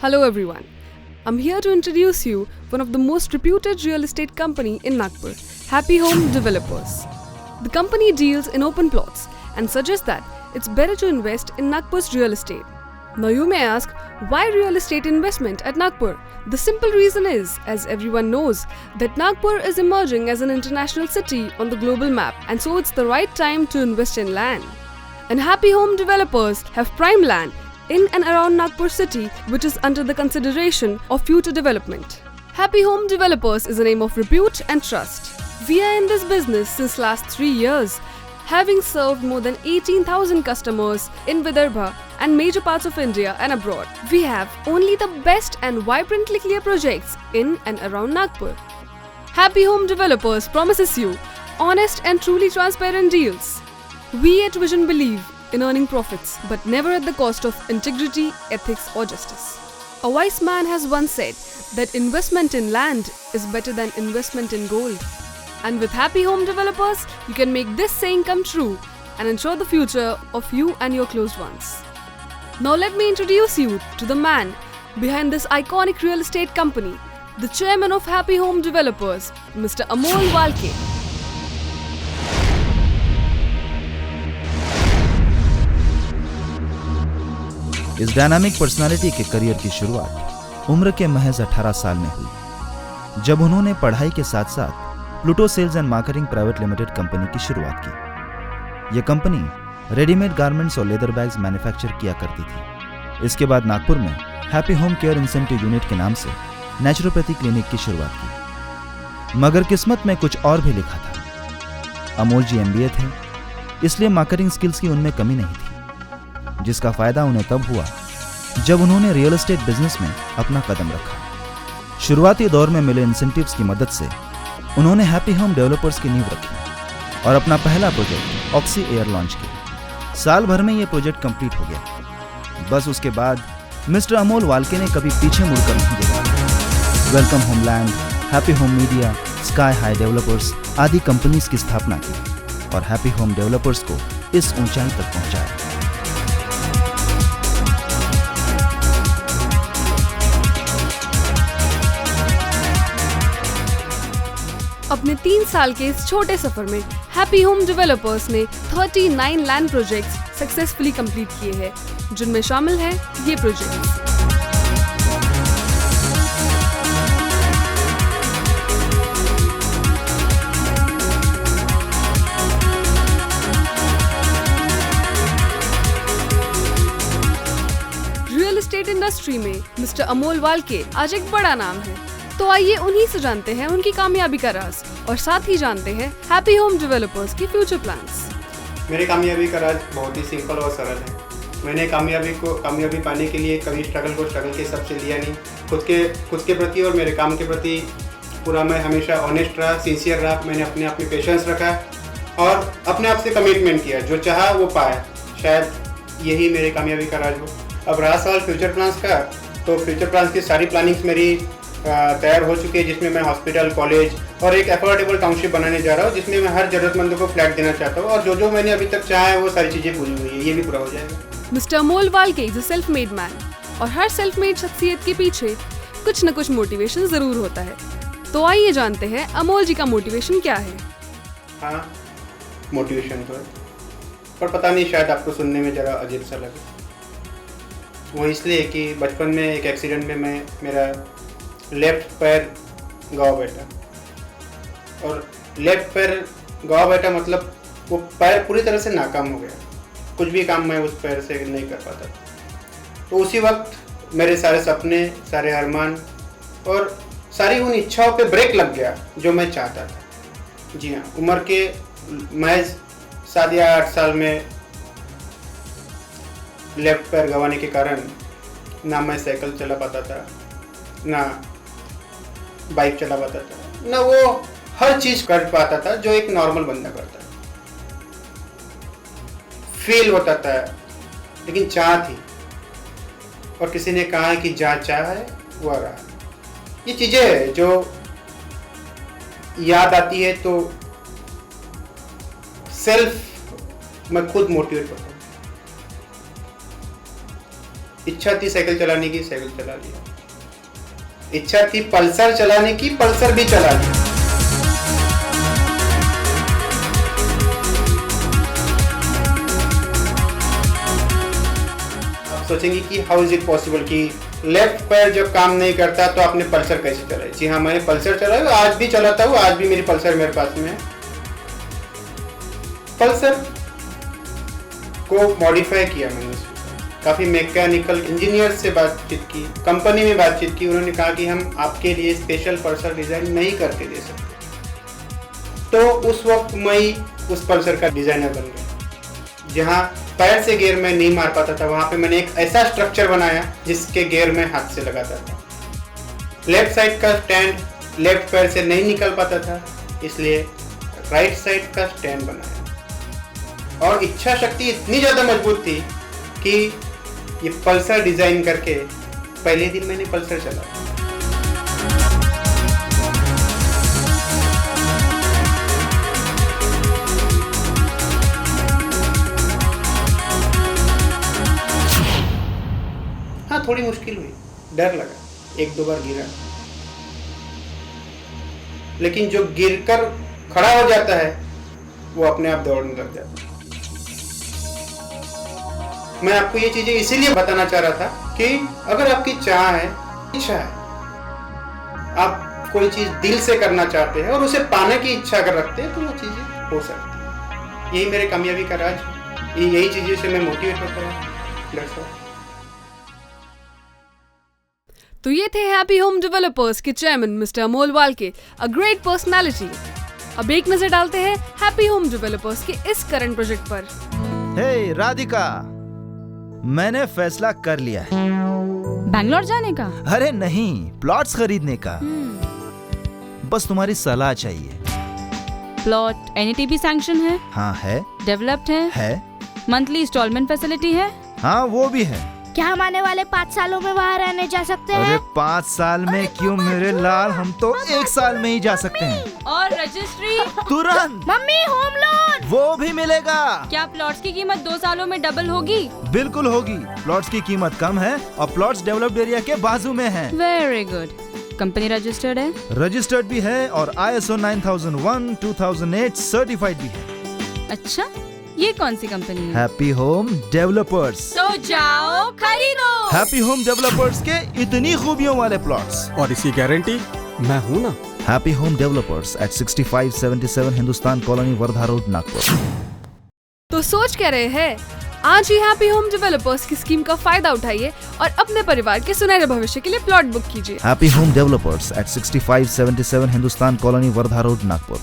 Hello everyone. I'm here to introduce you one of the most reputed real estate company in Nagpur, Happy Home Developers. The company deals in open plots and suggests that it's better to invest in Nagpur's real estate. Now you may ask, why real estate investment at Nagpur? The simple reason is, as everyone knows, that Nagpur is emerging as an international city on the global map, and so it's the right time to invest in land. And Happy Home Developers have prime land in and around Nagpur city, which is under the consideration of future development. Happy Home Developers is a name of repute and trust. We are in this business since last 3 years, having served more than 18,000 customers in Vidarbha and major parts of India and abroad. We have only the best and vibrantly clear projects in and around Nagpur. Happy Home Developers promises you honest and truly transparent deals. We at Vision believe in earning profits, but never at the cost of integrity, ethics or justice. A wise man has once said that investment in land is better than investment in gold. And with Happy Home Developers, you can make this saying come true and ensure the future of you and your close ones. Now let me introduce you to the man behind this iconic real estate company, the chairman of Happy Home Developers, Mr. Amol Walke. इस dynamic personality के career की शुरुआत उम्र के महज 18 साल में हुई, जब उन्होंने पढ़ाई के साथ साथ Pluto Sales and Marketing Private Limited company की शुरुआत की। यह कंपनी रेडीमेड गारमेंट्स और लेदर बैग्स मैन्युफैक्चर किया करती थी। इसके बाद नागपुर में Happy Home Care Incentive Unit के नाम से नेचुरोपैथी क्लिनिक की शुरुआत की। मगर किस्मत में कुछ और भी लिखा था। अमोल जी MBA थे, इसलिए मार्केटिंग स्किल्स की उनमें कमी नहीं थी, जिसका फायदा उन्हें तब हुआ जब उन्होंने रियल एस्टेट बिजनेस में अपना कदम रखा। शुरुआती दौर में मिले इंसेंटिव्स की मदद से उन्होंने हैप्पी होम डेवलपर्स की नींव रखी और अपना पहला प्रोजेक्ट ऑक्सी एयर लॉन्च किया। साल भर में यह प्रोजेक्ट कंप्लीट हो गया। बस उसके बाद मिस्टर अमोल वाल्के ने कभी पीछे मुड़कर नहीं देखा। Welcome homeland, happy home media, sky high developers आदि कंपनीज की स्थापना की और हैप्पी होम डेवलपर्स को इस ऊंचाई तक पहुंचाया। अपने 3 साल के इस छोटे सफर में हैप्पी होम डेवलपर्स ने 39 लैंड प्रोजेक्ट्स सक्सेसफुली कंप्लीट किए हैं, जिनमें शामिल हैं ये प्रोजेक्ट्स। रियल एस्टेट इंडस्ट्री में मिस्टर अमोल वाल्के आज एक बड़ा नाम है, तो आइए उन्हीं से जानते हैं उनकी कामयाबी का राज और साथ ही जानते हैं हैप्पी होम डेवलपर्स की फ्यूचर प्लान्स। मेरी कामयाबी का राज बहुत ही सिंपल और सरल है। मैंने कामयाबी पाने के लिए कभी स्ट्रगल के हिसाब से लिया नहीं। खुद के प्रति और मेरे काम के प्रति पूरा मैं हमेशा ऑनेस्ट रहा, सिंसियर रहा। मैंने अपने आप में पेशेंस रखा और अपने आप से कमिटमेंट किया। जो चाहा वो पाया। शायद यही मेरी कामयाबी का राज हो। अब रहा सवाल फ्यूचर प्लान्स का, तो फ्यूचर प्लान्स की सारी प्लानिंग्स मेरी तैयार हो चुकी है, जिसमें मैं हॉस्पिटल, कॉलेज और एक अफोर्डेबल टाउनशिप बनाने जा रहा हूँ, जिसमें मैं हर जरूरतमंद को फ्लैट देना चाहता हूँ। और जो मैंने अभी तक चाहा है वो सारी चीज़ें पूरी हुई है, ये भी पूरा हो जाएगा। Mister Amol Walke is a self made man और हर सेल्फ मेड शख्सियत के पीछे कुछ न कुछ मोटिवेशन जरूर होता है। तो आइए जानते हैं अमोल जी का मोटिवेशन क्या है। हाँ, मोटिवेशन तो है, पर पता नहीं, शायद आपको सुनने में ज़रा अजीब सा लगे। वो इसलिए कि बचपन में एक एक्सीडेंट में मेरा लेफ्ट पैर गवा बैठा, और लेफ्ट पैर गवा बैठा मतलब वो पैर पूरी तरह से नाकाम हो गया। कुछ भी काम मैं उस पैर से नहीं कर पाता। तो उसी वक्त मेरे सारे सपने, सारे अरमान और सारी उन इच्छाओं पे ब्रेक लग गया जो मैं चाहता था। जी हाँ, उम्र के महज 7 या 8 साल में लेफ्ट पैर गंवाने के कारण ना मैं साइकिल चला पाता था, ना बाइक चला पाता था, ना वो हर चीज कर पाता था जो एक नॉर्मल बंदा करता है। फील होता था, लेकिन चाह थी, और किसी ने कहा कि जहाँ चाह है वो आ रहा है। ये चीजें है जो याद आती है तो सेल्फ मैं खुद मोटिवेट होता हूँ। इच्छा थी साइकिल चलाने की, साइकिल चला लिया। इच्छा थी पल्सर चलाने की, पल्सर भी चला लिया। आप सोचेंगे कि हाउ इज इट पॉसिबल कि लेफ्ट पैर जब काम नहीं करता तो आपने पल्सर कैसे चलाई? जी हाँ, मैंने पल्सर चलाया, आज भी चलाता हूँ, आज भी मेरी पल्सर मेरे पास में है। पल्सर को मॉडिफाई किया मैंने, काफ़ी मैकेनिकल इंजीनियर से बातचीत की, कंपनी में बातचीत की। उन्होंने कहा कि हम आपके लिए स्पेशल पल्सर डिज़ाइन नहीं करके दे सकते। तो उस वक्त मैं उस पल्सर का डिज़ाइनर बन गया। जहाँ पैर से गियर में नहीं मार पाता था, वहाँ पे मैंने एक ऐसा स्ट्रक्चर बनाया जिसके गियर में हाथ से लगाता था। लेफ्ट साइड का स्टैंड लेफ्ट पैर से नहीं निकल पाता था, इसलिए राइट साइड का स्टैंड बनाया। और इच्छा शक्ति इतनी ज़्यादा मजबूत थी कि ये पल्सर डिज़ाइन करके पहले दिन मैंने पल्सर चलाया। हाँ, थोड़ी मुश्किल हुई, डर लगा, 1-2 बार गिरा, लेकिन जो गिरकर खड़ा हो जाता है वो अपने आप दौड़ने लग जाता है। मैं आपको ये चीजें इसीलिए बताना चाह रहा था कि अगर आपकी चाह है, इच्छा है, आप कोई चीज दिल से करना चाहते हैं और उसे पाने की इच्छा अगर रखते हैं तो वो चीजें हो सकती है। यही मेरे कामयाबी का राज है, यही चीजें से मैं मोटिवेट होता हूँ। तो ये थे हैप्पी होम डेवलपर्स के chairman mister Amol Walke, a great personality. अब एक नजर डालते हैं हैप्पी होम डेवलपर्स के इस करंट प्रोजेक्ट पर। हे राधिका, मैंने फैसला कर लिया है। बैंगलोर जाने का? अरे नहीं, प्लॉट्स खरीदने का। बस तुम्हारी सलाह चाहिए। प्लॉट एनईटीपी सैंक्शन है? हाँ है। डेवलप्ड है? मंथली इंस्टॉलमेंट फैसिलिटी है? हाँ वो भी है। क्या हम आने वाले 5 सालों में वहाँ रहने जा सकते हैं? अरे 5 साल में क्यों मेरे लाल, हम तो 1 साल में ही जा सकते हैं। और रजिस्ट्री? तुरंत। मम्मी, होम लोन वो भी मिलेगा। क्या प्लॉट्स की कीमत 2 सालों में डबल होगी? बिल्कुल होगी। प्लॉट्स की कीमत कम है और प्लॉट्स डेवलप्ड एरिया के बाजू में है। Very good. कंपनी रजिस्टर्ड है? रजिस्टर्ड भी है और ISO 9001 2008 सर्टिफाइड भी है। अच्छा, ये कौन सी कंपनी है? Happy home developers. तो जाओ खरीदो। हैप्पी होम डेवलपर्स के इतनी खूबियों वाले प्लॉट्स और इसकी गारंटी मैं हूँ ना। Happy home Developers at 6577 Hindustan Colony, Wardha Road, Nagpur. तो सोच क्या रहे हैं? आज ही हैप्पी होम डेवलपर्स की स्कीम का फायदा उठाइए और अपने परिवार के सुनहरे भविष्य के लिए प्लॉट बुक कीजिए। Happy home Developers at 6577 Hindustan Colony, Wardha Road, Nagpur.